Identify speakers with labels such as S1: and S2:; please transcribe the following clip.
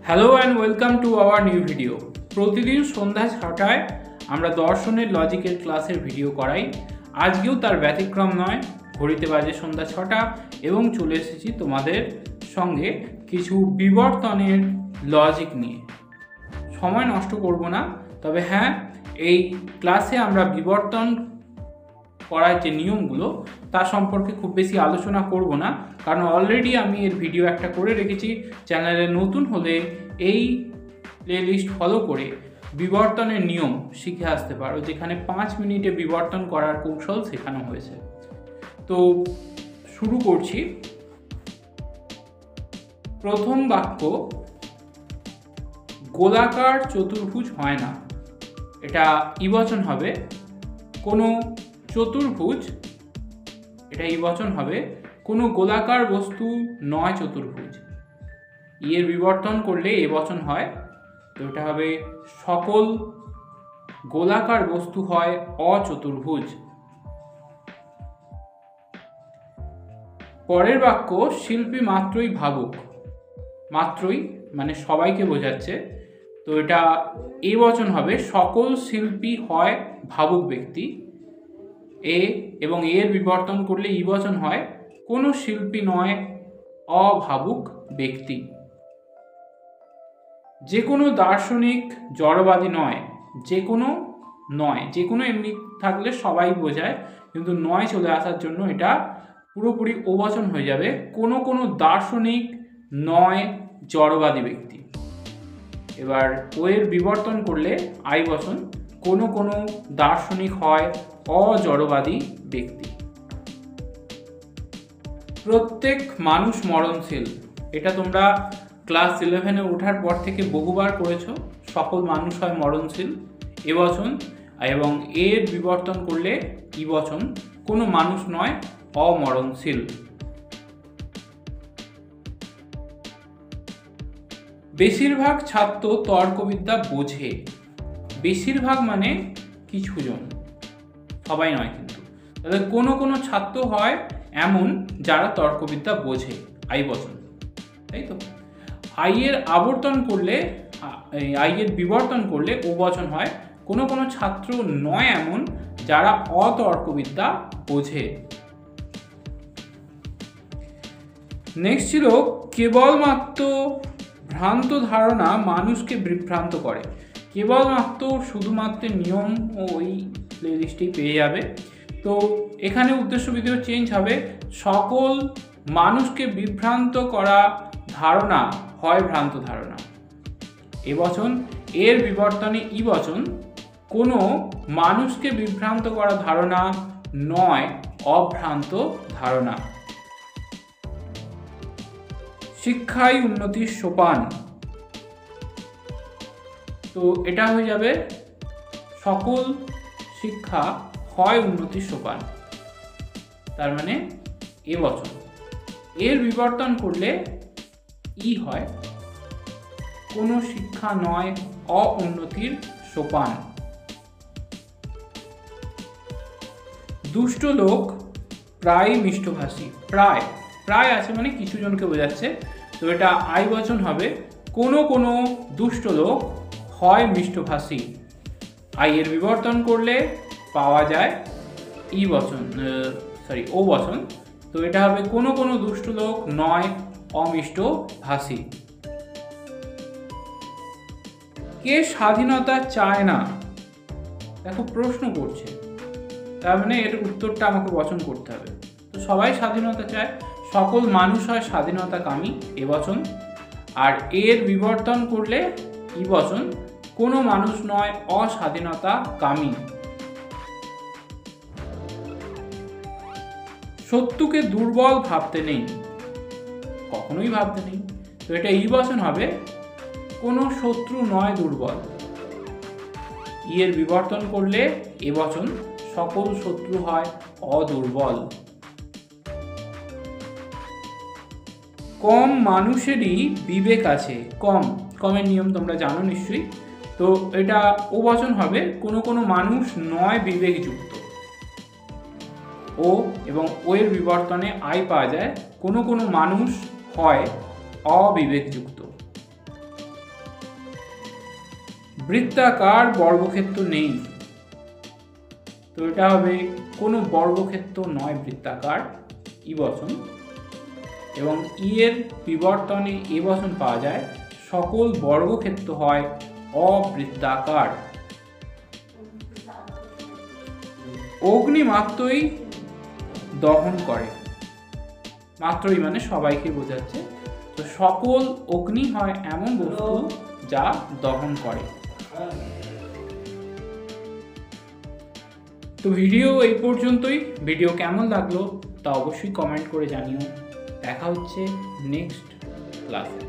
S1: Hello and welcome to our new video. প্রতিদিন সন্ধ্যা 6টায় আমরা দর্শনের লজিকের ক্লাসের ভিডিও করাই। আজকেও তার ব্যতিক্রম নয়। ঘড়িতে বাজে সন্ধ্যা 6টা এবং চলে এসেছি তোমাদের সঙ্গে কিছু বিবর্তনের লজিক নিয়ে। সময় নষ্ট করব না, তবে হ্যাঁ, এই ক্লাসে আমরা বিবর্তন করার যে নিয়মগুলো তার সম্পর্কে খুব বেশি আলোচনা করব না, কারণ অলরেডি আমি এর ভিডিও একটা করে রেখেছি। চ্যানেলে নতুন হলে এই প্লেলিস্ট ফলো করে বিবর্তনের নিয়ম শিখে আসতে পারো, যেখানে 5 মিনিটে বিবর্তন করার কৌশল শেখানো হয়েছে। তো শুরু করছি। প্রথম বাক্য, গোলাকার চতুর্ভুজ হয় না। এটা ইবচন হবে। কোনো চতুর্ভুজ, এটা ইবচন হবে। কোনো গোলাকার বস্তু নয় চতুর্ভুজ। এর বিবর্তন করলে এবচন হয়, তো এটা হবে সকল গোলাকার বস্তু হয় অচতুর্ভুজ। পরের বাক্য, শিল্পী মাত্রই ভাবুক। মাত্রই মানে সবাইকে বোঝাচ্ছে, তো এটা এবচন হবে। সকল শিল্পী হয় ভাবুক ব্যক্তি। এবং এর বিবর্তন করলে ইবচন হয়। কোনো শিল্পী নয় অভাবুক ব্যক্তি। যে কোনো দার্শনিক জড়বাদী নয়। যে কোনো এমনি থাকলে সবাই বোঝায়, কিন্তু নয় চলে আসার জন্য এটা পুরোপুরি ওবচন হয়ে যাবে। কোনো দার্শনিক নয় জড়বাদী ব্যক্তি। এবার এর বিবর্তন করলে আইবচন। কোনো দার্শনিক হয় অজড়বাদী ব্যক্তি। প্রত্যেক মানুষ মরণশীল। এটা তোমরা ক্লাস 11-এ ওঠার পর থেকে বহুবার করেছো। সকল মানুষ হয় মরণশীল, এবচন। এবং এর বিবর্তন করলে ইবচন। কোনো মানুষ নয় অমরণশীল। বেশিরভাগ ছাত্র তর্কবিদ্যা বোঝে। বেশিরভাগ মানে কিছুজন, সবাই নয় কিন্তু। তাহলে কোনো ছাত্র হয় এমন যারা তর্কবিদ্যা বোঝে, আইবচন, তাই তো। আইয়ের বিবর্তন করলে ওবচন হয়। কোনো ছাত্র নয় এমন যারা অতর্কবিদ্যা বোঝে। নেক্সট ছিল, কেবলমাত্র ভ্রান্ত ধারণা মানুষকে বিভ্রান্ত করে। কেবলমাত্র শুধুমাত্র নিয়ম ও ওই প্লেলিস্টেই পেয়ে যাবে। তো এখানে উদ্দেশ্য বিধেয় চেঞ্জ হবে। সকল মানুষকে বিভ্রান্ত করা ধারণা হয় ভ্রান্ত ধারণা, এবচন। এর বিবর্তনে ইবচন। কোনো মানুষকে বিভ্রান্ত করা ধারণা নয় অভ্রান্ত ধারণা। শিক্ষাই উন্নতির সোপান। তো এটা হয়ে যাবে সকল শিক্ষা হয় উন্নতির সোপান, তার মানে এবচন। এর বিবর্তন করলে ই হয়। কোনো শিক্ষা নয় অউন্নতির সোপান। দুষ্ট লোক প্রায় মিষ্টভাষী। প্রায় আছে মানে কিছু জনকে বোঝাচ্ছে, তো এটা আইবচন হবে। কোনো দুষ্ট লোক হয় মিষ্টভাষী। এর বিবর্তন করলে পাওয়া যায় ওবচন। তো এটা হবে কোনো দুষ্ট লোক নয় অমিষ্টভাষী। কে স্বাধীনতা চায় না? দেখো প্রশ্ন করছে, তার মানে এর উত্তরটা আমাকে বচন করতে হবে। তো সবাই স্বাধীনতা চায়। সকল মানুষ হয় স্বাধীনতাকামী, এবচন। আর এর বিবর্তন করলে ইবচন। কোনো মানুষ নয় অস্বাধীনতাকামী। শত্রুকে দুর্বল ভাবতে নেই। কখনোই ভাবতে নেই, তো এটা ইবচন হবে। কোনো শত্রু নয় দুর্বল। এর বিবর্তন করলে এবচন। সকল শত্রু হয় অদুর্বল। কম মানুষেরই বিবেক আছে। কমের নিয়ম তোমরা জানো নিশ্চয়ই। তো এটা ওবচন হবে। কোনো মানুষ নয় বিবেকযুক্ত। ও এবং এর বিবর্তনে আই পাওয়া যায়। কোনো মানুষ হয় অবিবেকযুক্ত। বৃত্তাকার বর্গক্ষেত্র নেই, তো এটা হবে কোনো বর্গক্ষেত্র নয় বৃত্তাকার, ই বচন। এবং ই এর বিবর্তনে এ বচন পাওয়া যায়, সকল বর্গক্ষেত্র হয় অবৃত্তাকার। অগ্নি মাত্রই দহন করে, মাত্রই মানে সবাইকে বোঝাচ্ছে, তো সকল অগ্নি হয় এমন বস্তু যা দহন করে। তো ভিডিও এই পর্যন্তই। ভিডিও কেমন লাগলো তা অবশ্যই কমেন্ট করে জানিও। দেখা হচ্ছে নেক্সট ক্লাসে।